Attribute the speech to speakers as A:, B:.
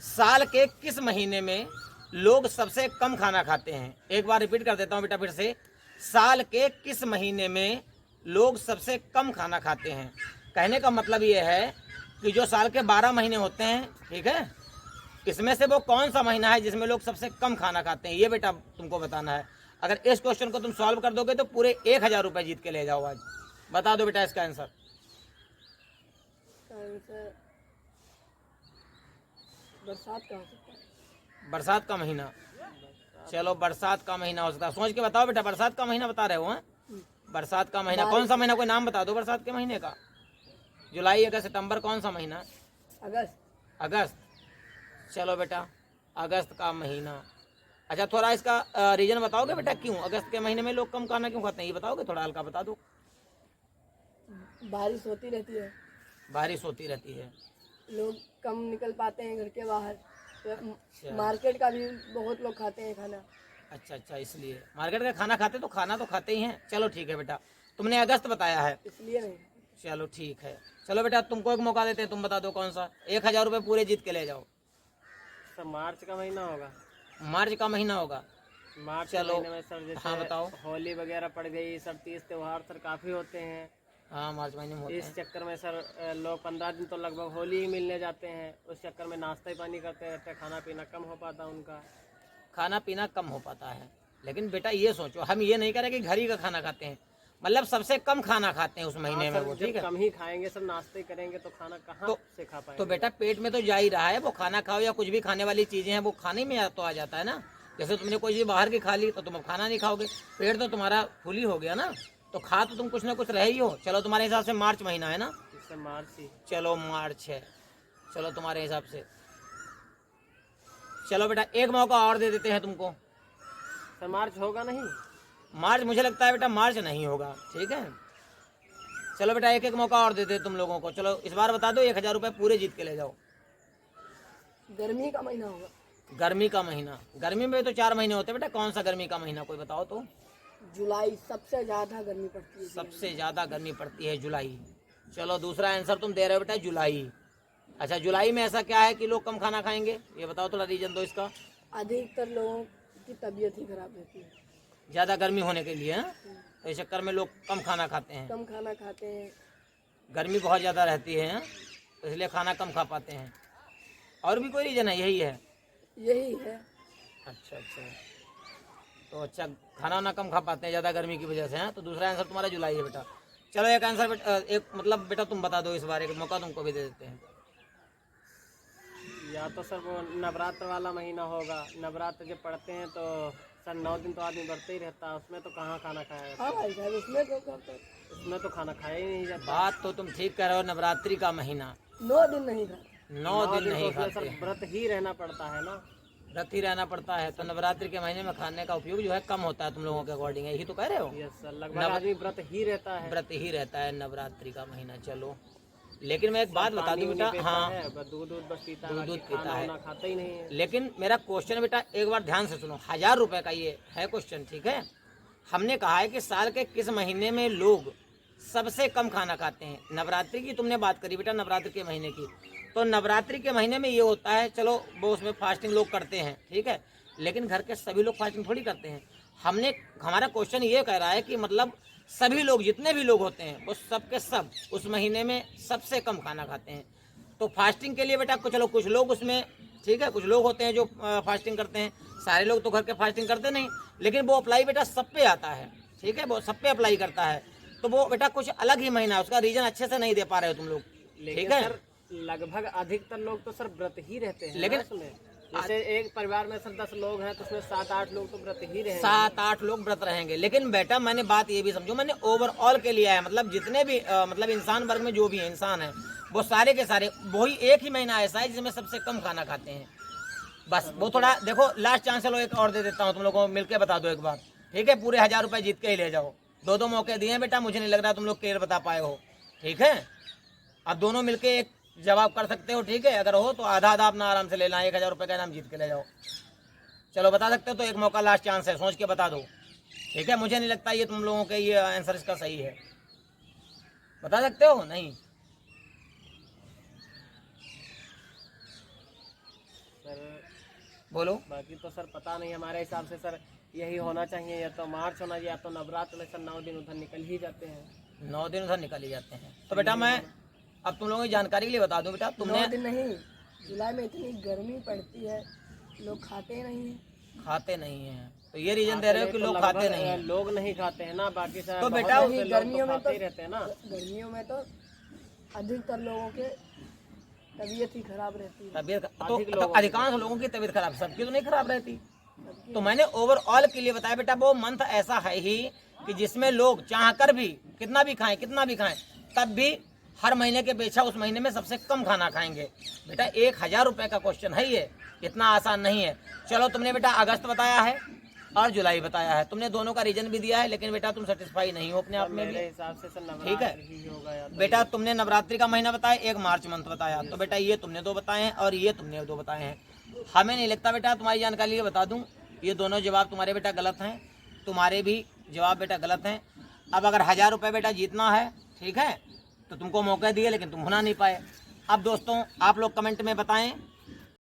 A: साल के किस महीने में लोग सबसे कम खाना खाते हैं? एक बार रिपीट कर देता हूँ बेटा फिर से। साल के किस महीने में लोग सबसे कम खाना खाते हैं? कहने का मतलब ये है कि जो साल के 12 महीने होते हैं, ठीक है, इसमें से वो कौन सा महीना है जिसमें लोग सबसे कम खाना खाते हैं, ये बेटा तुमको बताना है। अगर इस क्वेश्चन को तुम सॉल्व कर दोगे तो पूरे 1000 रुपये जीत के ले जाओ आज। बता दो बेटा इसका आंसर।
B: बरसात का हो सकता है।
A: बरसात का महीना। चलो बरसात का महीना हो सकता है, सोच के बताओ बेटा। बरसात का महीना बता रहे हो? बरसात का महीना कौन सा महीना? कोई नाम बता दो बरसात के महीने का। जुलाई, अगस्त, सितंबर, कौन सा महीना?
B: अगस्त।
A: अगस्त। चलो बेटा, अगस्त का महीना। अच्छा, थोड़ा इसका रीजन बताओगे बेटा, क्यों अगस्त के महीने में लोग कम खाना क्यों खाते हैं, ये बताओगे? थोड़ा हल्का बता दो।
B: बारिश होती रहती है,
A: बारिश होती रहती है,
B: लोग कम निकल पाते हैं घर के बाहर, तो
A: अच्छा।
B: मार्केट का भी बहुत लोग खाते हैं खाना।
A: अच्छा, इसलिए मार्केट का खाना खाते, तो खाना तो खाते ही हैं। चलो ठीक है बेटा, तुमने अगस्त बताया है,
B: इसलिए नहीं।
A: चलो ठीक है। चलो बेटा, तुमको एक मौका देते हैं, तुम बता दो कौन सा। 1000 रुपये पूरे जीत के ले जाओ।
C: सर मार्च का महीना होगा।
A: मार्च का महीना होगा।
C: मार्च
A: चलो,
C: के महीने में सर जैसे
A: हाँ बताओ।
C: होली वगैरह पड़ गई, सब तीज त्योहार सर काफ़ी होते हैं।
A: हाँ, मार्च महीने में होते
C: इस
A: हैं।
C: चक्कर में सर लोग 15 दिन तो लगभग होली ही मिलने जाते हैं। उस चक्कर में नाश्ता ही पानी करते रहते हैं, खाना पीना कम हो पाता उनका।
A: खाना पीना कम हो पाता है, लेकिन बेटा ये सोचो, हम ये नहीं कह रहे कि घर ही का खाना खाते हैं, मतलब सबसे कम खाना खाते हैं उस महीने में वो, ठीक है।
C: कम ही खाएंगे, सब नाश्ते करेंगे तो खाना कहाँ से खा पाएंगे?
A: तो बेटा पेट में तो जा ही रहा है, वो खाना खाओ या कुछ भी खाने वाली चीजें हैं वो खाने में तो आ जाता है ना। जैसे तुमने कोई चीज बाहर की खा ली तो तुम अब खाना नहीं खाओगे, पेट तो तुम्हारा फुल ही हो गया ना, तो खा तो तुम कुछ ना कुछ रहे ही हो। चलो तुम्हारे हिसाब से मार्च महीना है ना?
C: इससे मार्च ही।
A: चलो मार्च है, चलो तुम्हारे हिसाब से। चलो बेटा एक मौका और दे देते हैं तुमको।
C: सर मार्च होगा नहीं?
A: मार्च मुझे लगता है बेटा मार्च नहीं होगा, ठीक है। चलो बेटा एक मौका और देते तुम लोगों को। चलो इस बार बता दो, 1000 रुपये पूरे जीत के ले जाओ।
B: गर्मी का महीना होगा।
A: गर्मी का महीना। गर्मी में तो 4 महीने होते हैं बेटा, कौन सा गर्मी का महीना कोई बताओ तो।
B: जुलाई, सबसे ज्यादा गर्मी पड़ती है।
A: सबसे ज्यादा गर्मी पड़ती है जुलाई। चलो दूसरा आंसर तुम दे रहे हो बेटा जुलाई। अच्छा, जुलाई में ऐसा क्या है कि लोग कम खाना खाएंगे, ये बताओ, थोड़ा रीजन दो इसका।
B: अधिकतर लोगों की तबीयत ही खराब रहती है,
A: ज़्यादा गर्मी होने के लिए, हाँ? तो इस चक्कर में लोग कम खाना खाते हैं।
B: कम खाना खाते हैं।
A: गर्मी बहुत ज़्यादा रहती है, हाँ? तो इसलिए खाना कम खा पाते हैं। और भी कोई रीजन है? यही है?
B: यही है।
A: अच्छा, तो अच्छा, खाना वाना कम खा पाते हैं ज़्यादा गर्मी की वजह से, हैं? तो दूसरा आंसर तुम्हारा जुलाई है बेटा। चलो एक आंसर एक मतलब बेटा तुम बता दो इस बार, एक मौका तुमको भी दे देते हैं।
C: या तो सर वो नवरात्र वाला महीना होगा। नवरात्र जब पढ़ते हैं तो सर 9 दिन तो आदमी बढ़ते ही रहता है, उसमें तो कहाँ खाना खाएगा?
B: हाँ भाई साहब,
C: उसमें तो खाना खाया ही नहीं जाता।
A: बात तो तुम ठीक कह रहे हो, नवरात्रि का महीना
B: 9 दिन नहीं खाते।
A: 9 दिन नहीं
C: तो सर
A: खाते,
C: व्रत ही रहना पड़ता है ना।
A: व्रत ही रहना पड़ता है, तो नवरात्रि के महीने में खाने का उपयोग जो है कम होता है तुम लोगों के अकॉर्डिंग, यही तो कह रहे हो?
C: यस सर, लगभग आदमी व्रत ही रहता है।
A: व्रत ही रहता है नवरात्रि का महीना। चलो लेकिन मैं एक बात बता दूं बेटा, हाँ
C: दूध बस पीता
A: दूध
C: है,
A: पीता है,
C: खाता ही नहीं है।
A: लेकिन मेरा क्वेश्चन बेटा एक बार ध्यान से सुनो, 1000 रुपये का ये है क्वेश्चन, ठीक है। हमने कहा है कि साल के किस महीने में लोग सबसे कम खाना खाते हैं। नवरात्रि की तुमने बात करी बेटा, नवरात्रि के महीने की, तो नवरात्रि के महीने में ये होता है, चलो वो उसमें फास्टिंग लोग करते हैं, ठीक है, लेकिन घर के सभी लोग फास्टिंग थोड़ी करते हैं। हमारा क्वेश्चन ये कह रहा है कि मतलब सभी लोग, जितने भी लोग होते हैं वो सब के सब उस महीने में सबसे कम खाना खाते हैं। तो फास्टिंग के लिए बेटा चलो कुछ लोग उसमें, ठीक है, कुछ लोग होते हैं जो फास्टिंग करते हैं, सारे लोग तो घर के फास्टिंग करते नहीं, लेकिन वो अप्लाई बेटा सब पे आता है, ठीक है, वो सब पे अप्लाई करता है। तो वो बेटा कुछ अलग ही महीना है, उसका रीजन अच्छे से नहीं दे पा रहे हो तुम लोग, ठीक है।
C: सर लगभग अधिकतर लोग तो सर व्रत ही रहते हैं,
A: लेकिन
C: जैसे एक परिवार में सर 10 लोग हैं तो उसमें 7-8 लोग तो व्रत ही रहेंगे।
A: 7-8 लोग व्रत रहेंगे, लेकिन बेटा मैंने बात ये भी समझो, मैंने ओवरऑल के लिए है, मतलब जितने भी मतलब इंसान वर्ग में जो भी है इंसान है, वो सारे के सारे वही एक ही महीना ऐसा है जिसमें सबसे कम खाना खाते हैं। बस वो थोड़ा देखो, लास्ट चांस चलो एक और दे देता हूँ, तुम लोगों को मिलकर बता दो एक बार, ठीक है, पूरे 1000 रुपये जीत के ही ले जाओ। 2 मौके दिए बेटा, मुझे नहीं लग रहा तुम लोग क्लियर बता पाए हो, ठीक है। अब दोनों मिलके एक जवाब कर सकते हो, ठीक है, अगर हो तो आधा आधा अपना आराम से ले लेना, 1000 रुपये का इनाम जीत के ले जाओ। चलो बता सकते हो तो एक मौका लास्ट चांस है, सोच के बता दो, ठीक है। मुझे नहीं लगता ये तुम लोगों के ये आंसर इसका सही है, बता सकते हो? नहीं, बोलो।
C: बाकी तो सर पता नहीं, हमारे हिसाब से सर यही होना चाहिए, या तो मार्च होना चाहिए, या तो नवरात्र में सर 9 दिन उधर निकल ही जाते हैं।
A: 9 दिन उधर निकल ही जाते हैं। तो बेटा मैं अब तुम लोगों की जानकारी के लिए बता दूं बेटा,
B: 9
A: तुमने
B: दिन नहीं, जुलाई में इतनी गर्मी पड़ती है, लोग खाते नहीं हैं।
A: खाते नहीं हैं, तो ये रीजन दे रहे हो कि लोग खाते नहीं हैं।
C: लोग नहीं खाते हैं ना, बाकी सर
A: तो
C: बहुत
A: बेटा
C: से लोग
B: गर्मियों
C: तो
B: में
C: खाते ही रहते हैं ना।
B: गर्मियों में तो अधिकतर लोगों के तबीयत ही खराब रहती है।
A: तबीयत
C: अधिक
A: तो
C: लोगों
A: अधिकांश लोगों की तबीयत खराब, सबकी तो नहीं खराब रहती। तो मैंने ओवरऑल के लिए बताया बेटा, वो मंथ ऐसा है ही कि जिसमें लोग चाहकर भी कितना भी खाएं तब भी हर महीने के अपेक्षा उस महीने में सबसे कम खाना खाएंगे। बेटा 1000 रुपए का क्वेश्चन है ये, इतना आसान नहीं है। चलो तुमने बेटा अगस्त बताया है और जुलाई बताया है, तुमने दोनों का रीजन भी दिया है, लेकिन बेटा तुम सेटिस्फाई नहीं हो अपने आप में भी।
C: मेरे हिसाब से सर
A: ठीक है
C: नवरात्र ही होगा, या तो
A: बेटा, तुमने नवरात्रि का महीना बताया, एक मार्च मंथ बताया, तो बेटा ये तुमने 2 बताए हैं और ये तुमने 2 बताए हैं। हमें नहीं लगता बेटा, तुम्हारी जानकारी लिए बता दूं, ये दोनों जवाब तुम्हारे बेटा गलत हैं, तुम्हारे भी जवाब बेटा गलत हैं। अब अगर 1000 रुपये बेटा जीतना है, ठीक है, तो तुमको मौका दिए लेकिन तुम भुना नहीं पाए। अब दोस्तों आप लोग कमेंट में बताएं